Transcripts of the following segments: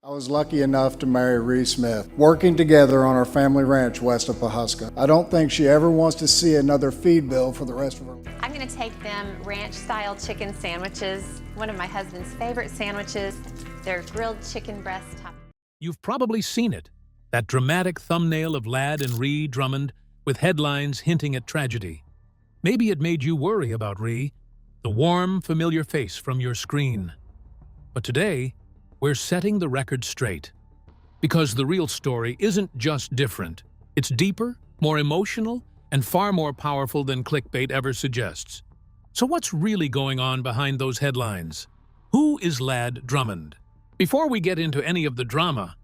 I was lucky enough to marry Ree Smith, working together on our family ranch west of Pawhuska. I don't think she ever wants to see another feed bill for the rest of her life. I'm going to take them ranch-style chicken sandwiches, one of my husband's favorite sandwiches. They're grilled chicken breast top. You've probably seen it, that dramatic thumbnail of Ladd and Ree Drummond with headlines hinting at tragedy. Maybe it made you worry about Ree, the warm, familiar face from your screen. But today, we're setting the record straight. Because the real story isn't just different. It's deeper, more emotional, and far more powerful than clickbait ever suggests. So what's really going on behind those headlines? Who is Ladd Drummond? Before we get into any of the drama,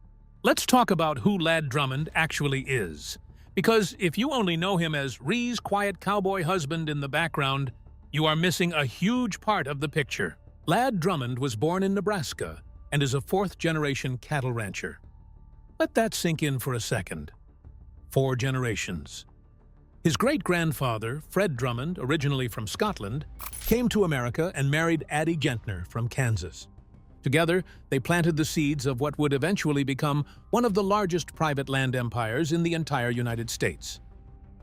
let's talk about who Ladd Drummond actually is. Because if you only know him as Ree's quiet cowboy husband in the background, you are missing a huge part of the picture. Ladd Drummond was born in Nebraska and is a fourth-generation cattle rancher. Let that sink in for a second. 4 generations. His great-grandfather, Fred Drummond, originally from Scotland, came to America and married Addie Gentner from Kansas. Together, they planted the seeds of what would eventually become one of the largest private land empires in the entire United States.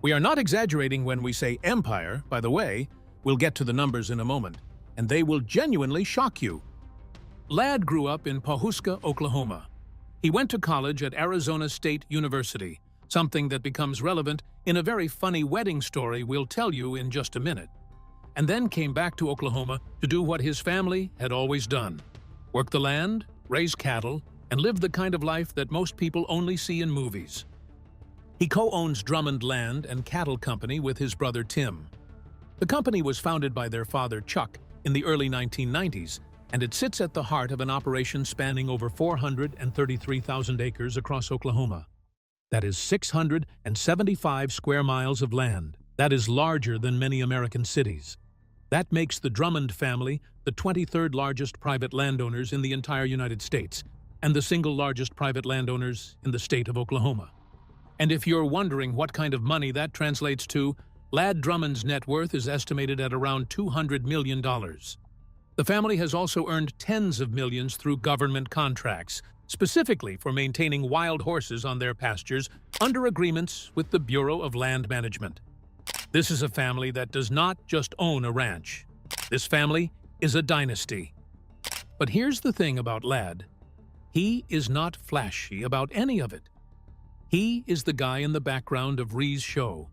We are not exaggerating when we say empire, by the way. We'll get to the numbers in a moment, and they will genuinely shock you. Ladd grew up in Pawhuska, Oklahoma. He went to college at Arizona State University, something that becomes relevant in a very funny wedding story we'll tell you in just a minute, and then came back to Oklahoma to do what his family had always done: work the land, raise cattle, and live the kind of life that most people only see in movies. He co-owns Drummond Land and Cattle Company with his brother Tim. The company was founded by their father Chuck in the early 1990s, and it sits at the heart of an operation spanning over 433,000 acres across Oklahoma. That is 675 square miles of land. That is larger than many American cities. That makes the Drummond family the 23rd largest private landowners in the entire United States, and the single largest private landowners in the state of Oklahoma. And if you're wondering what kind of money that translates to, Ladd Drummond's net worth is estimated at around $200 million. The family has also earned tens of millions through government contracts, specifically for maintaining wild horses on their pastures under agreements with the Bureau of Land Management. This is a family that does not just own a ranch. This family is a dynasty. But here's the thing about Ladd. He is not flashy about any of it. He is the guy in the background of Ree's show,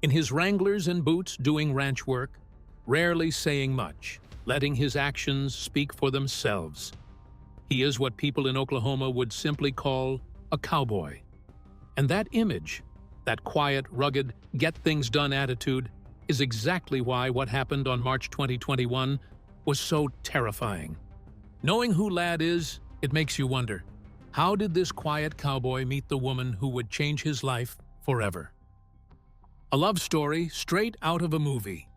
in his wranglers and boots doing ranch work, rarely saying much, letting his actions speak for themselves. He is what people in Oklahoma would simply call a cowboy. And that image, that quiet, rugged, get-things-done attitude, is exactly why what happened on March 2021 was so terrifying. Knowing who Ladd is, it makes you wonder, how did this quiet cowboy meet the woman who would change his life forever? A love story straight out of a movie.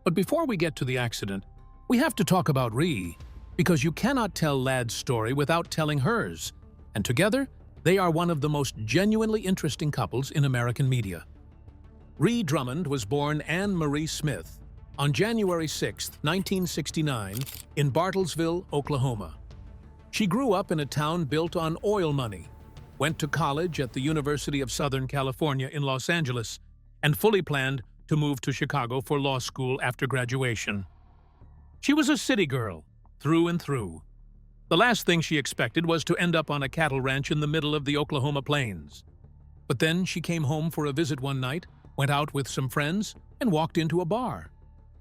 But before we get to the accident, we have to talk about Ree, because you cannot tell Ladd's story without telling hers, and together, they are one of the most genuinely interesting couples in American media. Ree Drummond was born Anne Marie Smith on January 6, 1969, in Bartlesville, Oklahoma. She grew up in a town built on oil money, went to college at the University of Southern California in Los Angeles, and fully planned to move to Chicago for law school after graduation. She was a city girl, through and through. The last thing she expected was to end up on a cattle ranch in the middle of the Oklahoma plains. But then she came home for a visit one night, went out with some friends, and walked into a bar.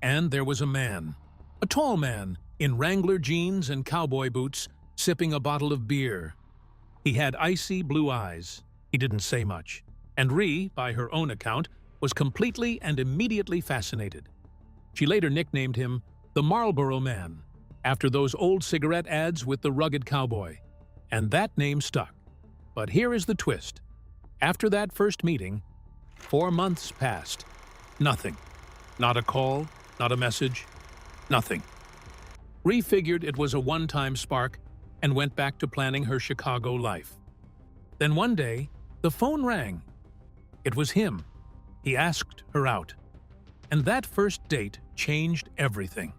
And there was a man, a tall man, in Wrangler jeans and cowboy boots, sipping a bottle of beer. He had icy blue eyes. He didn't say much. And Ree, by her own account, was completely and immediately fascinated. She later nicknamed him the Marlboro Man, after those old cigarette ads with the rugged cowboy. And that name stuck. But here is the twist. After that first meeting, 4 months passed. Nothing. Not a call, not a message, nothing. Ree figured it was a one-time spark and went back to planning her Chicago life. Then one day, the phone rang. It was him. He asked her out. And that first date changed everything.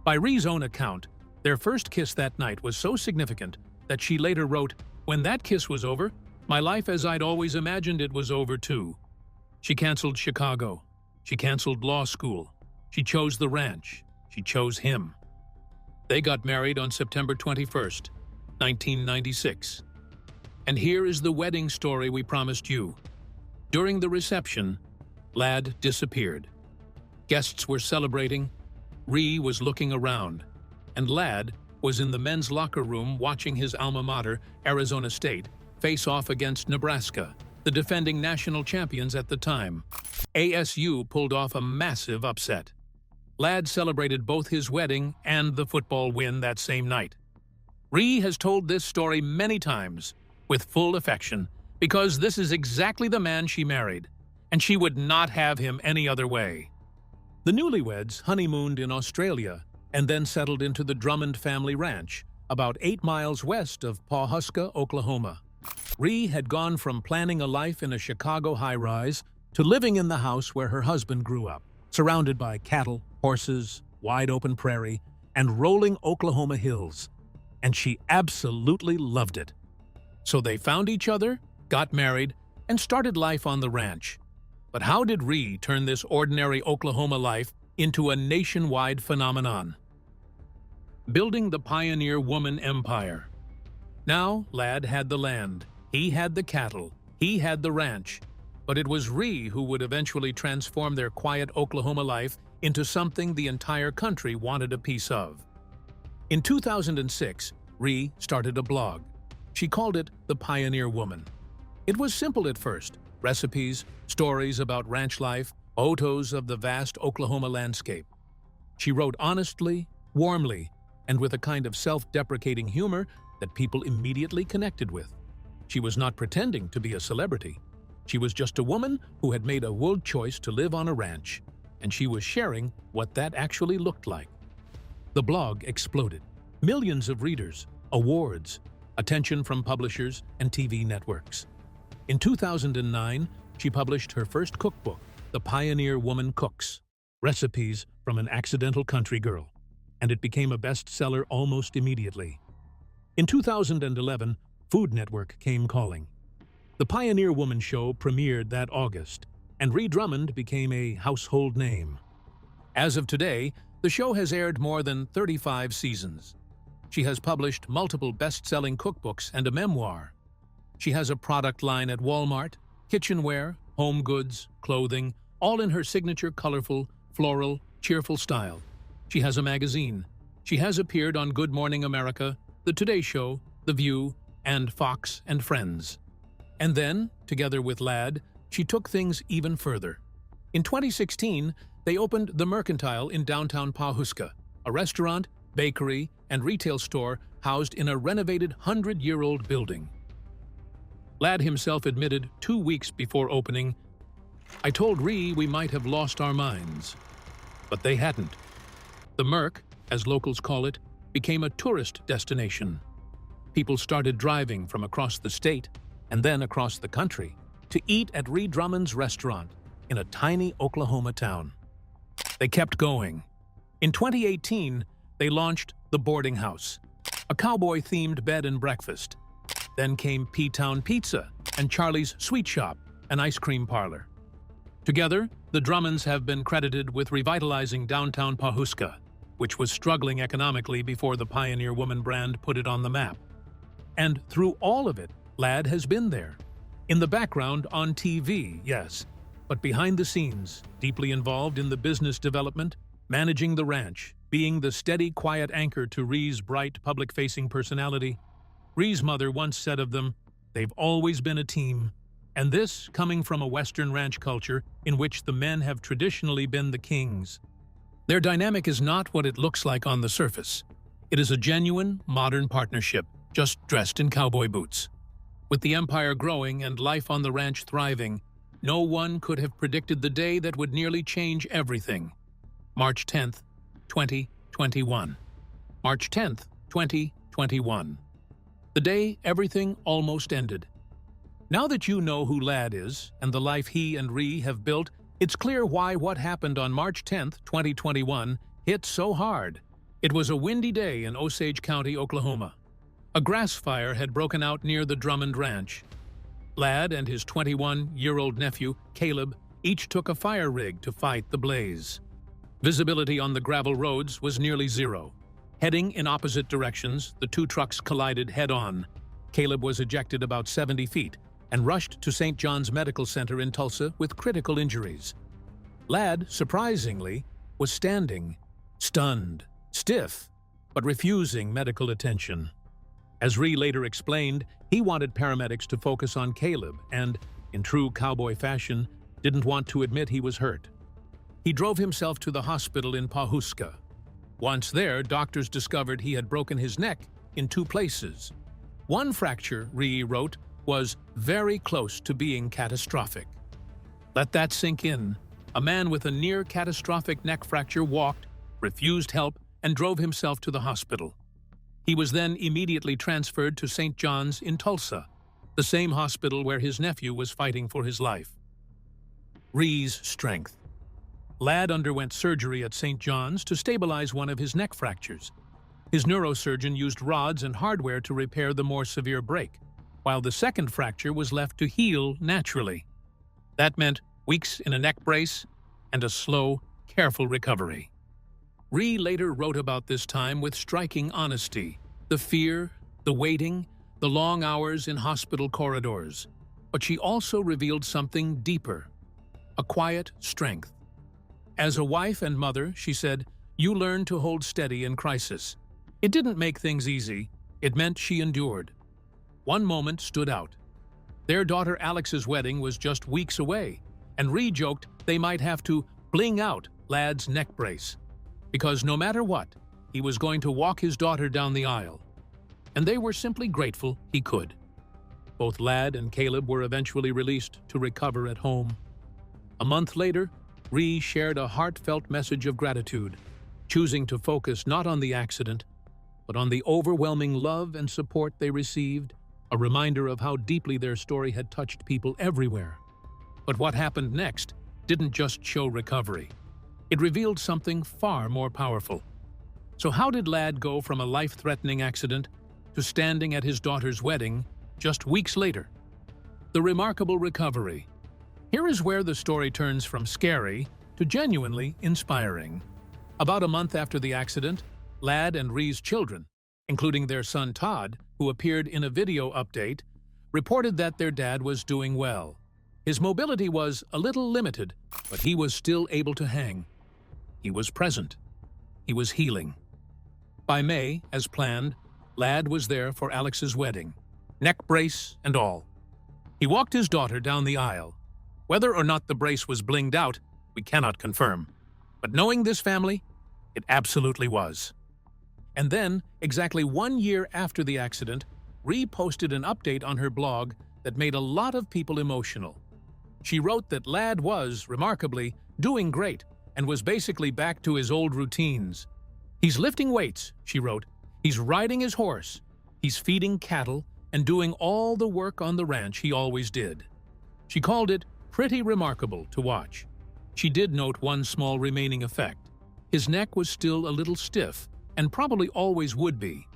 By Ree's own account, their first kiss that night was so significant that she later wrote, "When that kiss was over, my life as I'd always imagined it was over too." She canceled Chicago. She canceled law school. She chose the ranch. She chose him. They got married on September 21st, 1996. And here is the wedding story we promised you. During the reception, Ladd disappeared. Guests were celebrating, Ree was looking around, and Ladd was in the men's locker room watching his alma mater, Arizona State, face off against Nebraska, the defending national champions at the time. ASU pulled off a massive upset. Ladd celebrated both his wedding and the football win that same night. Ree has told this story many times, with full affection, because this is exactly the man she married, and she would not have him any other way. The newlyweds honeymooned in Australia and then settled into the Drummond family ranch, about 8 miles west of Pawhuska, Oklahoma. Ree had gone from planning a life in a Chicago high-rise to living in the house where her husband grew up, surrounded by cattle, horses, wide-open prairie, and rolling Oklahoma hills. And she absolutely loved it. So they found each other, got married, and started life on the ranch. But how did Ree turn this ordinary Oklahoma life into a nationwide phenomenon? Building the pioneer woman empire. Now, Ladd had the land, he had the cattle, he had the ranch, but it was Ree who would eventually transform their quiet Oklahoma life into something the entire country wanted a piece of. In 2006, Ree started a blog. She called it The Pioneer Woman. It was simple at first: recipes, stories about ranch life, photos of the vast Oklahoma landscape. She wrote honestly, warmly, and with a kind of self-deprecating humor that people immediately connected with. She was not pretending to be a celebrity. She was just a woman who had made a bold choice to live on a ranch, and she was sharing what that actually looked like. The blog exploded. Millions of readers, awards, attention from publishers and TV networks. In 2009, she published her first cookbook, The Pioneer Woman Cooks, Recipes from an Accidental Country Girl, and it became a bestseller almost immediately. In 2011, Food Network came calling. The Pioneer Woman show premiered that August, and Ree Drummond became a household name. As of today, the show has aired more than 35 seasons. She has published multiple best-selling cookbooks and a memoir. She has a product line at Walmart, kitchenware, home goods, clothing, all in her signature colorful, floral, cheerful style. She has a magazine. She has appeared on Good Morning America, The Today Show, The View, and Fox and Friends. And then, together with Ladd, she took things even further. In 2016, they opened The Mercantile in downtown Pawhuska, a restaurant, bakery, and retail store housed in a renovated 100-year-old building. Ladd himself admitted 2 weeks before opening, "I told Ree we might have lost our minds." But they hadn't. The Merc, as locals call it, became a tourist destination. People started driving from across the state and then across the country to eat at Ree Drummond's restaurant in a tiny Oklahoma town. They kept going. In 2018, they launched The Boarding House, a cowboy-themed bed and breakfast. Then came P-Town Pizza and Charlie's Sweet Shop, an ice cream parlor. Together, the Drummonds have been credited with revitalizing downtown Pawhuska, which was struggling economically before the Pioneer Woman brand put it on the map. And through all of it, Ladd has been there. In the background on TV, yes, but behind the scenes, deeply involved in the business development, managing the ranch, being the steady, quiet anchor to Ree's bright, public-facing personality. Ree's mother once said of them, "They've always been a team." And this coming from a Western ranch culture in which the men have traditionally been the kings. Their dynamic is not what it looks like on the surface. It is a genuine, modern partnership, just dressed in cowboy boots. With the empire growing and life on the ranch thriving, no one could have predicted the day that would nearly change everything. March 10th, 2021. March 10th, 2021. The day everything almost ended. Now that you know who Ladd is and the life he and Ree have built, it's clear why what happened on March 10th, 2021 hit so hard. It was a windy day in Osage County, Oklahoma. A grass fire had broken out near the Drummond ranch. Ladd and his 21-year-old nephew, Caleb, each took a fire rig to fight the blaze. Visibility on the gravel roads was nearly zero. Heading in opposite directions, the two trucks collided head-on. Caleb was ejected about 70 feet and rushed to St. John's Medical Center in Tulsa with critical injuries. Ladd, surprisingly, was standing, stunned, stiff, but refusing medical attention. As Ree later explained, he wanted paramedics to focus on Caleb and, in true cowboy fashion, didn't want to admit he was hurt. He drove himself to the hospital in Pawhuska. Once there, doctors discovered he had broken his neck in 2 places. One fracture, Ree wrote, was very close to being catastrophic. Let that sink in. A man with a near-catastrophic neck fracture walked, refused help, and drove himself to the hospital. He was then immediately transferred to St. John's in Tulsa, the same hospital where his nephew was fighting for his life. Ree's strength. Ladd underwent surgery at St. John's to stabilize one of his neck fractures. His neurosurgeon used rods and hardware to repair the more severe break, while the second fracture was left to heal naturally. That meant weeks in a neck brace and a slow, careful recovery. Ree later wrote about this time with striking honesty: the fear, the waiting, the long hours in hospital corridors. But she also revealed something deeper: a quiet strength. As a wife and mother, she said, "You learn to hold steady in crisis." It didn't make things easy. It meant she endured. One moment stood out. Their daughter Alex's wedding was just weeks away, and Ree joked they might have to bling out Ladd's neck brace, because no matter what, he was going to walk his daughter down the aisle. And they were simply grateful he could. Both Ladd and Caleb were eventually released to recover at home. A month later, Ree shared a heartfelt message of gratitude, choosing to focus not on the accident, but on the overwhelming love and support they received, a reminder of how deeply their story had touched people everywhere. But what happened next didn't just show recovery. It revealed something far more powerful. So how did Ladd go from a life-threatening accident to standing at his daughter's wedding just weeks later? The remarkable recovery. Here is where the story turns from scary to genuinely inspiring. About a month after the accident, Ladd and Ree's children, including their son Todd, who appeared in a video update, reported that their dad was doing well. His mobility was a little limited, but he was still able to hang. He was present. He was healing. By May, as planned, Ladd was there for Alex's wedding, neck brace and all. He walked his daughter down the aisle. Whether or not the brace was blinged out, we cannot confirm. But knowing this family, it absolutely was. And then, exactly 1 year after the accident, Ree posted an update on her blog that made a lot of people emotional. She wrote that Ladd was, remarkably, doing great and was basically back to his old routines. "He's lifting weights," she wrote. "He's riding his horse. He's feeding cattle and doing all the work on the ranch he always did." She called it pretty remarkable to watch. She did note one small remaining effect. His neck was still a little stiff, and probably always would be.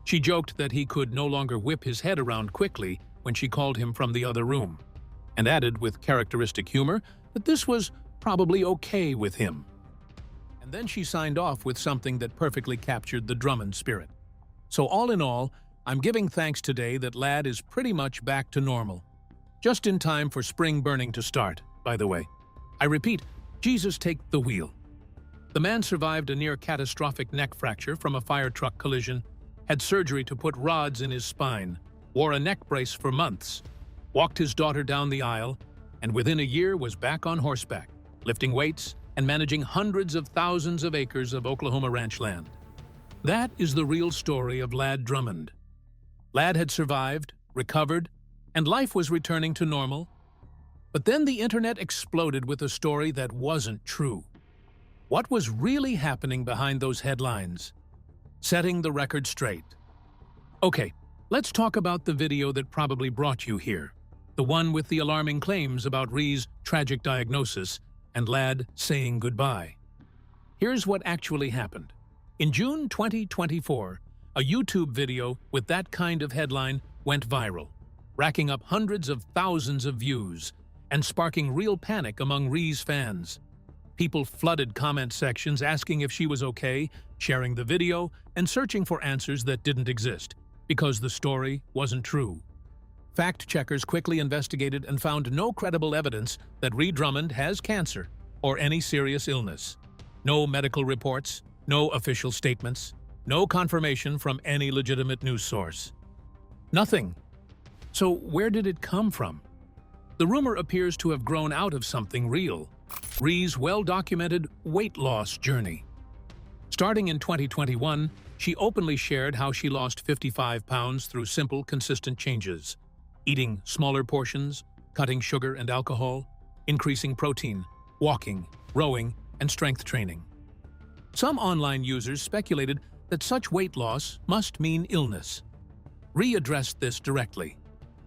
She joked that he could no longer whip his head around quickly when she called him from the other room, and added with characteristic humor that this was probably okay with him. And then she signed off with something that perfectly captured the Drummond spirit. So all in all, I'm giving thanks today that Ladd is pretty much back to normal. Just in time for spring burning to start, by the way. I repeat, Jesus take the wheel. The man survived a near-catastrophic neck fracture from a fire truck collision, had surgery to put rods in his spine, wore a neck brace for months, walked his daughter down the aisle, and within a year was back on horseback, lifting weights and managing hundreds of thousands of acres of Oklahoma ranch land. That is the real story of Ladd Drummond. Ladd had survived, recovered, and life was returning to normal. But then the internet exploded with a story that wasn't true. What was really happening behind those headlines? Setting the record straight. Okay, let's talk about the video that probably brought you here. The one with the alarming claims about Ree's tragic diagnosis and Ladd saying goodbye. Here's what actually happened. In June 2024, A YouTube video with that kind of headline went viral, racking up hundreds of thousands of views and sparking real panic among Ree's fans. People flooded comment sections asking if she was okay, sharing the video, and searching for answers that didn't exist, because the story wasn't true. Fact-checkers quickly investigated and found no credible evidence that Ree Drummond has cancer or any serious illness. No medical reports, no official statements, no confirmation from any legitimate news source. Nothing. So where did it come from? The rumor appears to have grown out of something real: Ree's well-documented weight loss journey. Starting in 2021, she openly shared how she lost 55 pounds through simple, consistent changes: eating smaller portions, cutting sugar and alcohol, increasing protein, walking, rowing, and strength training. Some online users speculated that such weight loss must mean illness. Ree addressed this directly.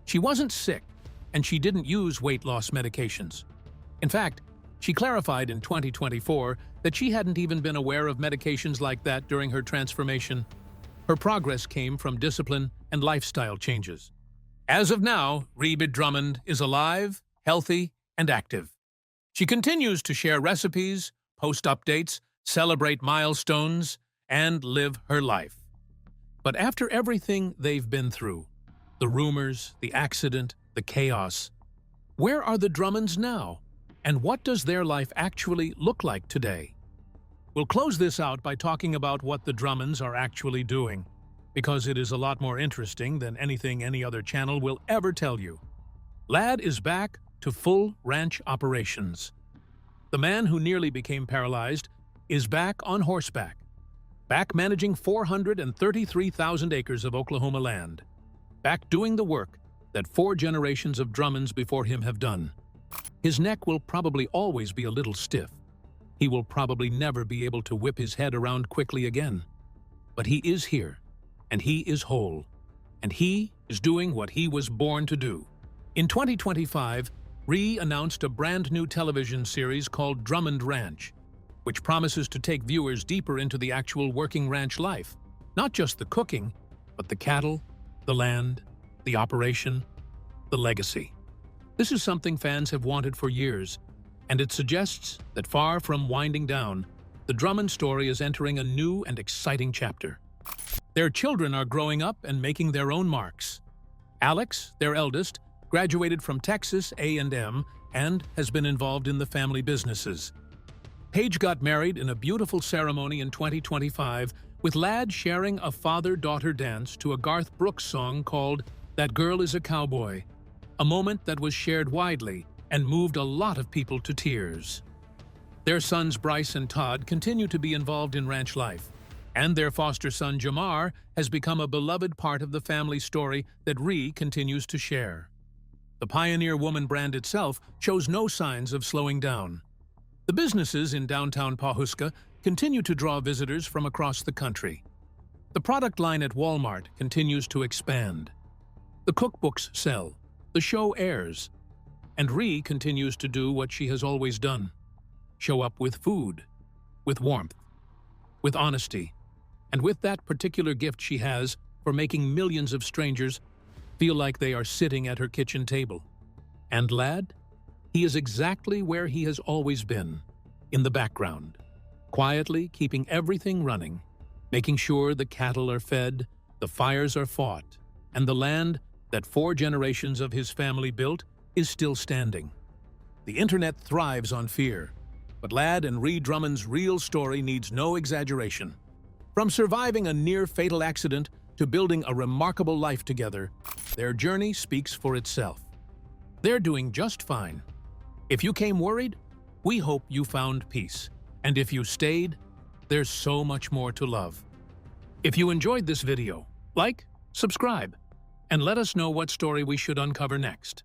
She wasn't sick, and she didn't use weight loss medications. In fact, she clarified in 2024 that she hadn't even been aware of medications like that during her transformation. Her progress came from discipline and lifestyle changes. As of now, Ree Drummond is alive, healthy, and active. She continues to share recipes, post updates, celebrate milestones, and live her life. But after everything they've been through, the rumors, the accident, the chaos, where are the Drummonds now? And what does their life actually look like today? We'll close this out by talking about what the Drummonds are actually doing, because it is a lot more interesting than anything any other channel will ever tell you. Ladd is back to full ranch operations. The man who nearly became paralyzed is back on horseback, back managing 433,000 acres of Oklahoma land, back doing the work that 4 generations of Drummonds before him have done. His neck will probably always be a little stiff. He will probably never be able to whip his head around quickly again. But he is here, and he is whole, and he is doing what he was born to do. In 2025, Ree announced a brand new television series called Drummond Ranch, which promises to take viewers deeper into the actual working ranch life, not just the cooking, but the cattle, the land, the operation, the legacy. This is something fans have wanted for years, and it suggests that far from winding down, the Drummond story is entering a new and exciting chapter. Their children are growing up and making their own marks. Alex, their eldest, graduated from Texas A&M and has been involved in the family businesses. Paige got married in a beautiful ceremony in 2025, with Ladd sharing a father-daughter dance to a Garth Brooks song called "That Girl Is a Cowboy," a moment that was shared widely and moved a lot of people to tears. Their sons Bryce and Todd continue to be involved in ranch life, and their foster son Jamar has become a beloved part of the family story that Ree continues to share. The Pioneer Woman brand itself shows no signs of slowing down. The businesses in downtown Pawhuska continue to draw visitors from across the country. The product line at Walmart continues to expand. The cookbooks sell, the show airs, and Ree continues to do what she has always done: show up with food, with warmth, with honesty, and with that particular gift she has for making millions of strangers feel like they are sitting at her kitchen table. And Ladd? He is exactly where he has always been, in the background, quietly keeping everything running, making sure the cattle are fed, the fires are fought, and the land that 4 generations of his family built is still standing. The internet thrives on fear, but Ladd and Ree Drummond's real story needs no exaggeration. From surviving a near-fatal accident to building a remarkable life together, their journey speaks for itself. They're doing just fine. If you came worried, we hope you found peace. And if you stayed, there's so much more to love. If you enjoyed this video, like, subscribe, and let us know what story we should uncover next.